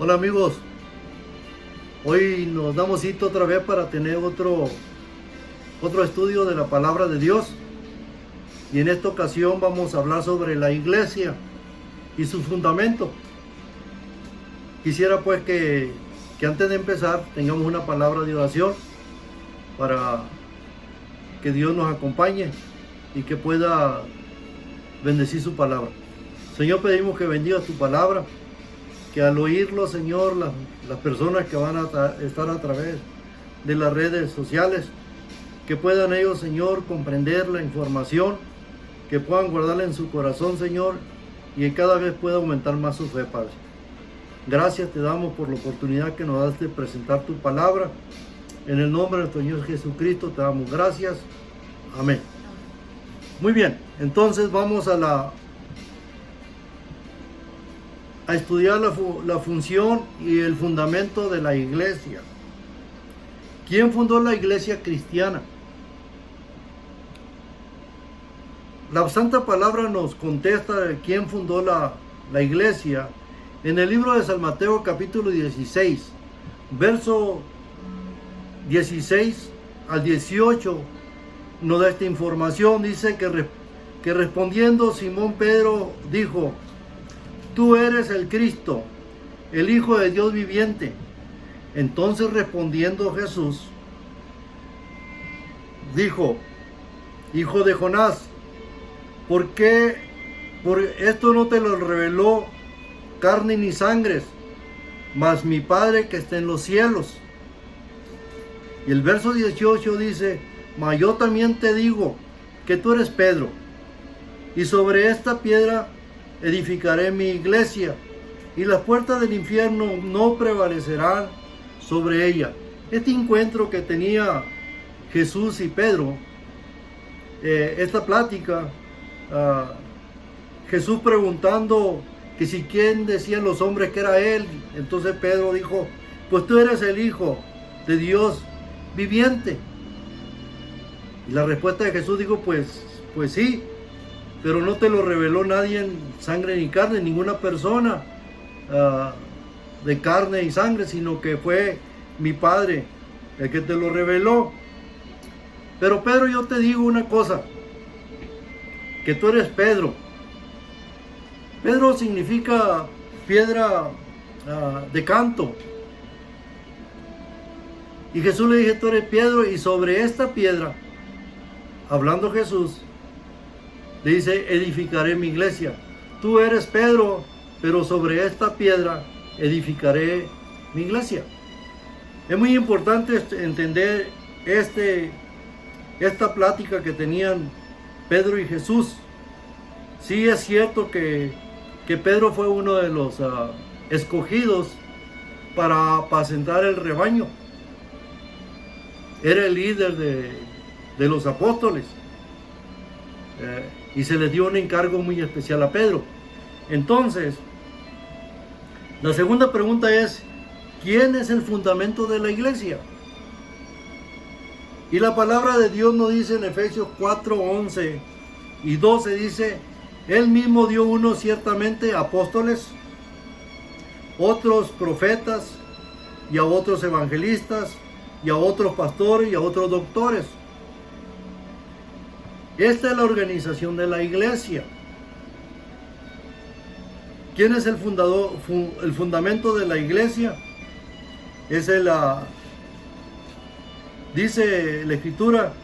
Hola amigos, hoy nos damos cita otra vez para tener otro estudio de la palabra de Dios, y en esta ocasión vamos a hablar sobre la iglesia y su fundamento. Quisiera pues que antes de empezar tengamos una palabra de oración para que Dios nos acompañe y que pueda bendecir su palabra. Señor, pedimos que bendigas tu palabra, que al oírlo, Señor, las personas que van a estar a través de las redes sociales, que puedan ellos, Señor, comprender la información, que puedan guardarla en su corazón, Señor, y que cada vez pueda aumentar más su fe, Padre. Gracias te damos por la oportunidad que nos das de presentar tu palabra. En el nombre de nuestro Señor Jesucristo te damos gracias. Amén. Muy bien, entonces vamos a estudiar la función y el fundamento de la iglesia. ¿Quién fundó la iglesia cristiana? La Santa Palabra nos contesta de quién fundó la iglesia en el libro de San Mateo capítulo 16, verso 16 al 18, nos da esta información. Dice que respondiendo Simón Pedro dijo: Tú eres el Cristo, el Hijo de Dios viviente. Entonces respondiendo Jesús, dijo: Hijo de Jonás, ¿por qué? Por esto no te lo reveló carne ni sangre, mas mi Padre que está en los cielos. Y el verso 18 dice: Mas yo también te digo que tú eres Pedro, y sobre esta piedra edificaré mi iglesia, y las puertas del infierno no prevalecerán sobre ella. Este encuentro que tenía Jesús y Pedro, esta plática, Jesús preguntando que si quién decían los hombres que era él, entonces Pedro dijo: Pues tú eres el Hijo de Dios viviente. Y la respuesta de Jesús dijo: Pues sí, pero no te lo reveló nadie en sangre ni carne, ninguna persona de carne y sangre, sino que fue mi Padre el que te lo reveló. Pero Pedro, yo te digo una cosa, que tú eres Pedro. Pedro significa piedra de canto. Y Jesús le dije: Tú eres Pedro, y sobre esta piedra, hablando Jesús, le dice: edificaré mi iglesia. Tú eres Pedro, pero sobre esta piedra edificaré mi iglesia. Es muy importante entender esta plática que tenían Pedro y Jesús. Sí, es cierto que Pedro fue uno de los escogidos para apacentar el rebaño. Era el líder de los apóstoles. Y se le dio un encargo muy especial a Pedro. Entonces, la segunda pregunta es: ¿quién es el fundamento de la iglesia? Y la palabra de Dios nos dice en Efesios 4, 11 y 12, dice: Él mismo dio unos ciertamente apóstoles, otros profetas, y a otros evangelistas, y a otros pastores, y a otros doctores. Esta es la organización de la iglesia. ¿Quién es el fundador, el fundamento de la iglesia? Dice la Escritura: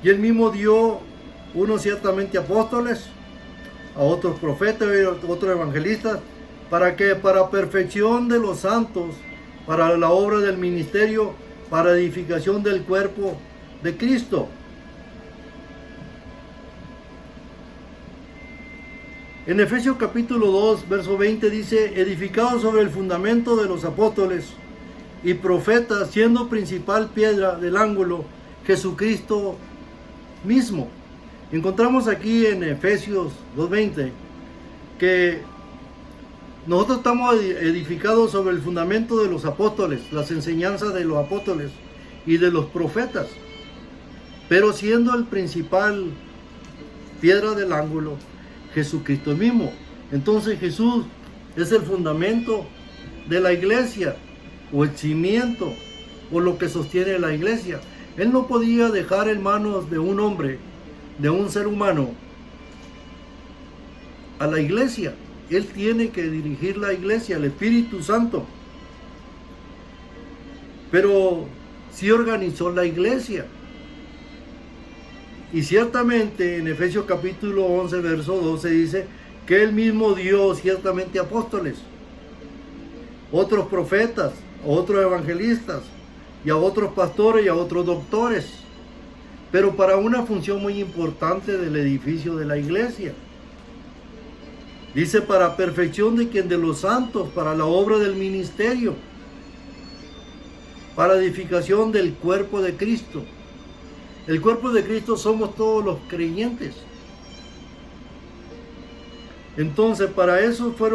y él mismo dio unos ciertamente apóstoles, a otros profetas y a otros evangelistas, ¿para qué? Para perfección de los santos, para la obra del ministerio, para edificación del cuerpo de Cristo. En Efesios capítulo 2, verso 20 dice: edificado sobre el fundamento de los apóstoles y profetas, siendo principal piedra del ángulo Jesucristo mismo. Encontramos aquí en Efesios 2:20 que nosotros estamos edificados sobre el fundamento de los apóstoles, las enseñanzas de los apóstoles y de los profetas, pero siendo el principal piedra del ángulo Jesucristo mismo. Entonces Jesús es el fundamento de la iglesia, o el cimiento, o lo que sostiene la iglesia. Él no podía dejar en manos de un hombre, de un ser humano, a la iglesia. Él tiene que dirigir la iglesia, el Espíritu Santo. Pero sí organizó la iglesia. Y ciertamente en Efesios capítulo 11, verso 12 dice que Él mismo dio ciertamente apóstoles, otros profetas, otros evangelistas, y a otros pastores y a otros doctores, pero para una función muy importante del edificio de la iglesia. Dice, para perfección de quien de los santos, para la obra del ministerio, para edificación del cuerpo de Cristo. El cuerpo de Cristo somos todos los creyentes. Entonces, para eso fue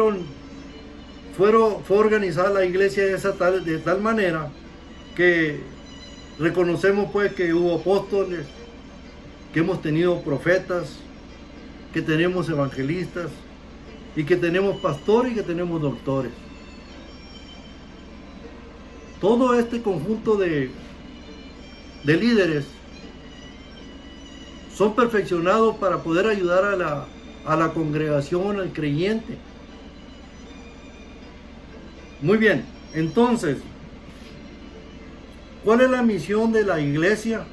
organizada la iglesia de tal manera que reconocemos pues que hubo apóstoles, que hemos tenido profetas, que tenemos evangelistas, y que tenemos pastores y que tenemos doctores. Todo este conjunto de líderes son perfeccionados para poder ayudar a la congregación, al creyente. Muy bien, entonces, ¿cuál es la misión de la iglesia?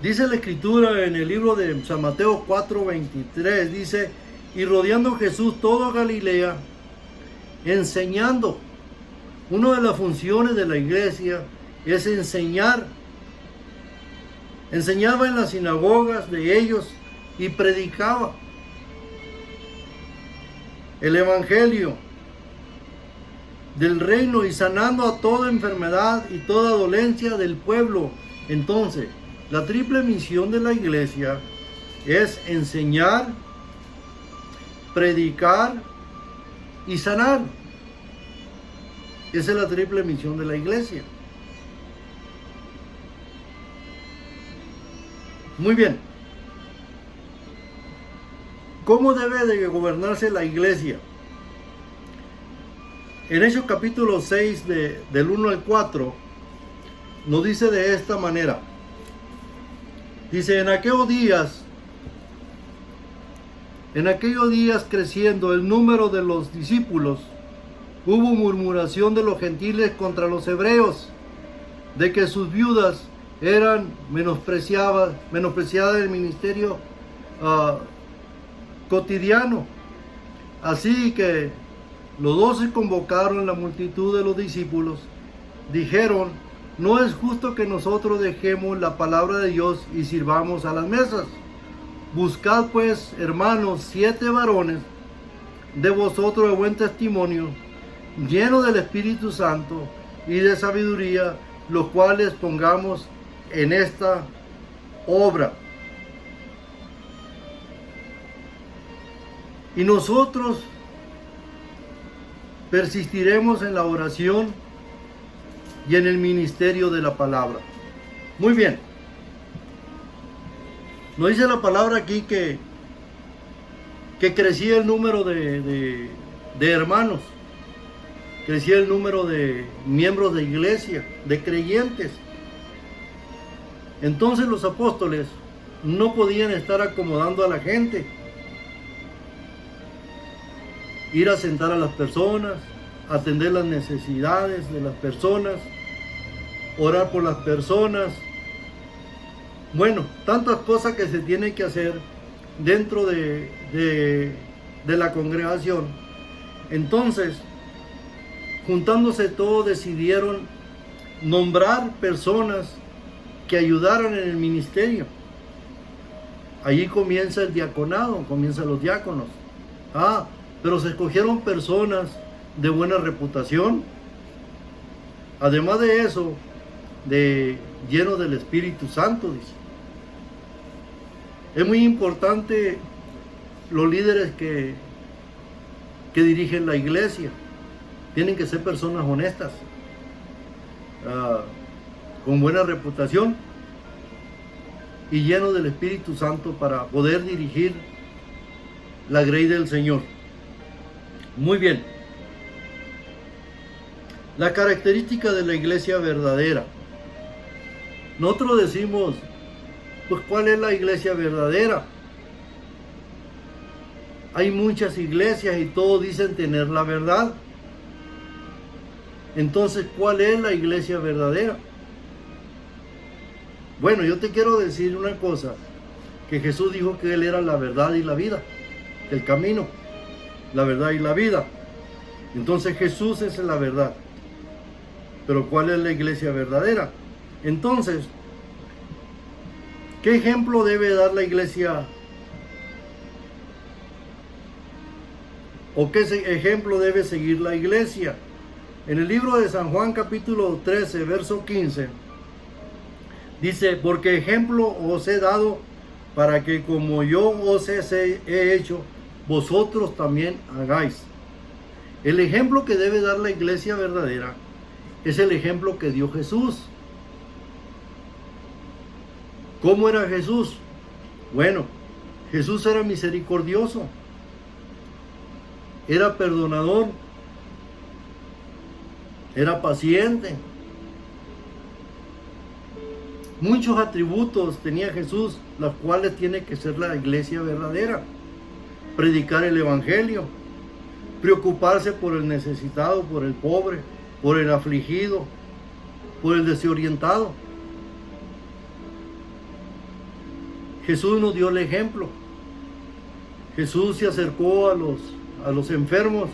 Dice la escritura en el libro de San Mateo 4:23, dice, y rodeando Jesús toda Galilea, enseñando. Una de las funciones de la iglesia es enseñar. Enseñaba en las sinagogas de ellos y predicaba el evangelio del reino y sanando a toda enfermedad y toda dolencia del pueblo. Entonces, la triple misión de la iglesia es enseñar, predicar y sanar. Esa es la triple misión de la iglesia. Muy bien. ¿Cómo debe de gobernarse la iglesia? En Hechos capítulo 6, del 1 al 4, nos dice de esta manera. Dice, en aquellos días creciendo el número de los discípulos, hubo murmuración de los gentiles contra los hebreos, de que sus viudas eran menospreciadas en el ministerio cotidiano. Así que los 12 convocaron la multitud de los discípulos, dijeron, no es justo que nosotros dejemos la palabra de Dios y sirvamos a las mesas. Buscad pues, hermanos, 7 varones de vosotros de buen testimonio, llenos del Espíritu Santo y de sabiduría, los cuales pongamos en esta obra. Y nosotros persistiremos en la oración y en el ministerio de la palabra. Muy bien. Nos dice la palabra aquí que crecía el número de hermanos, crecía el número de miembros de iglesia, de creyentes. Entonces los apóstoles no podían estar acomodando a la gente, ir a sentar a las personas, atender las necesidades de las personas, orar por las personas. Bueno, tantas cosas que se tienen que hacer dentro de la congregación. Entonces, juntándose todos, decidieron nombrar personas que ayudaran en el ministerio. Allí comienza el diaconado, comienzan los diáconos. Pero se escogieron personas de buena reputación. Además de eso, llenos del Espíritu Santo, dice. Es muy importante los líderes que dirigen la iglesia. Tienen que ser personas honestas, con buena reputación y llenos del Espíritu Santo para poder dirigir la grey del Señor. Muy bien. La característica de la iglesia verdadera. Nosotros decimos, pues, ¿cuál es la iglesia verdadera? Hay muchas iglesias y todos dicen tener la verdad. Entonces, ¿cuál es la iglesia verdadera? Bueno, yo te quiero decir una cosa, que Jesús dijo que Él era la verdad y la vida, el camino, la verdad y la vida. Entonces Jesús es la verdad. Pero ¿cuál es la iglesia verdadera? Entonces, ¿qué ejemplo debe dar la iglesia? ¿O qué ejemplo debe seguir la iglesia? En el libro de San Juan capítulo 13, verso 15, dice, porque ejemplo os he dado para que como yo os he hecho, vosotros también hagáis. El ejemplo que debe dar la iglesia verdadera es el ejemplo que dio Jesús. ¿Cómo era Jesús? Bueno, Jesús era misericordioso, era perdonador, era paciente. Muchos atributos tenía Jesús, los cuales tiene que ser la iglesia verdadera. Predicar el evangelio, preocuparse por el necesitado, por el pobre, por el afligido, por el desorientado. Jesús nos dio el ejemplo. Jesús se acercó a los enfermos,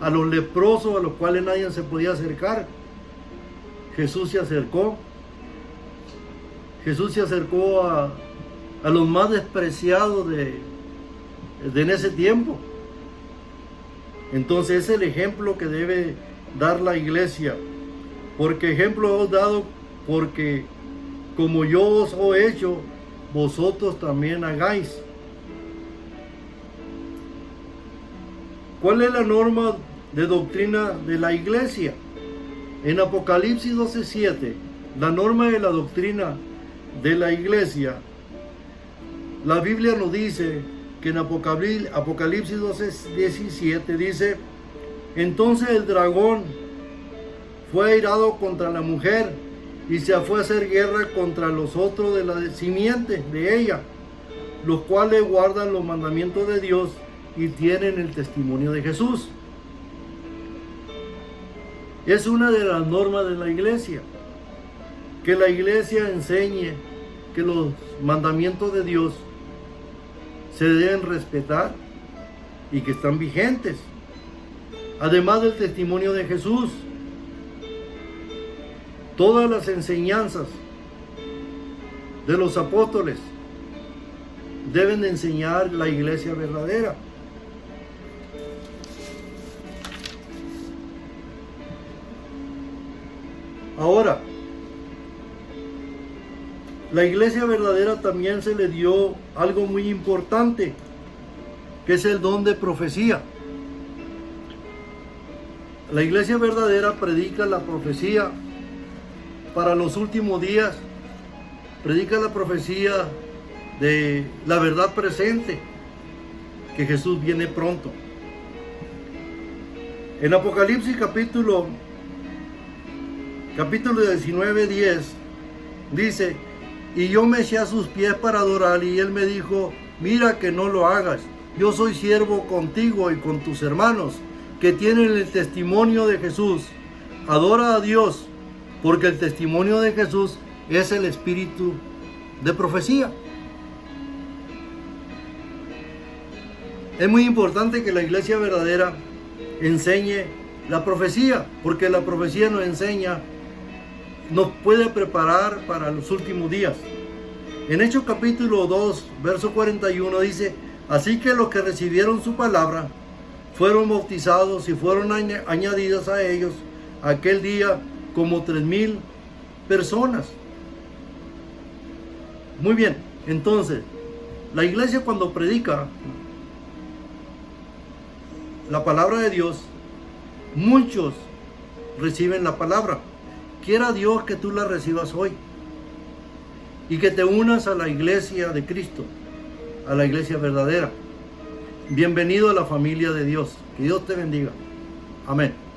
a los leprosos, a los cuales nadie se podía acercar. Jesús se acercó. Jesús se acercó a los más despreciados de en ese tiempo. Entonces es el ejemplo que debe dar la iglesia. Porque ejemplo os he dado, porque como yo os he hecho, vosotros también hagáis. ¿Cuál es la norma de doctrina de la iglesia? En Apocalipsis 12:7, la norma de la doctrina de la iglesia, la Biblia nos dice que en Apocalipsis 12:17 dice, entonces el dragón fue airado contra la mujer y se fue a hacer guerra contra los otros de la simiente de ella, los cuales guardan los mandamientos de Dios y tienen el testimonio de Jesús. Es una de las normas de la iglesia, que la iglesia enseñe que los mandamientos de Dios se deben respetar y que están vigentes, además del testimonio de Jesús. Todas las enseñanzas de los apóstoles deben de enseñar la iglesia verdadera. Ahora, la iglesia verdadera también se le dio algo muy importante, que es el don de profecía. La iglesia verdadera predica la profecía para los últimos días, predica la profecía de la verdad presente, que Jesús viene pronto. En Apocalipsis capítulo 19:10 dice, y yo me eché a sus pies para adorar, y él me dijo, mira que no lo hagas, yo soy siervo contigo y con tus hermanos, que tienen el testimonio de Jesús. Adora a Dios, porque el testimonio de Jesús es el espíritu de profecía. Es muy importante que la iglesia verdadera enseñe la profecía, porque la profecía nos enseña, nos puede preparar para los últimos días. En Hechos capítulo 2, verso 41 dice, así que los que recibieron su palabra fueron bautizados y fueron añadidas a ellos aquel día como 3,000 personas. Muy bien, entonces, la iglesia cuando predica la palabra de Dios, muchos reciben la palabra. Quiera Dios que tú la recibas hoy y que te unas a la iglesia de Cristo, a la iglesia verdadera. bienvenido a la familia de Dios. Que Dios te bendiga. Amén.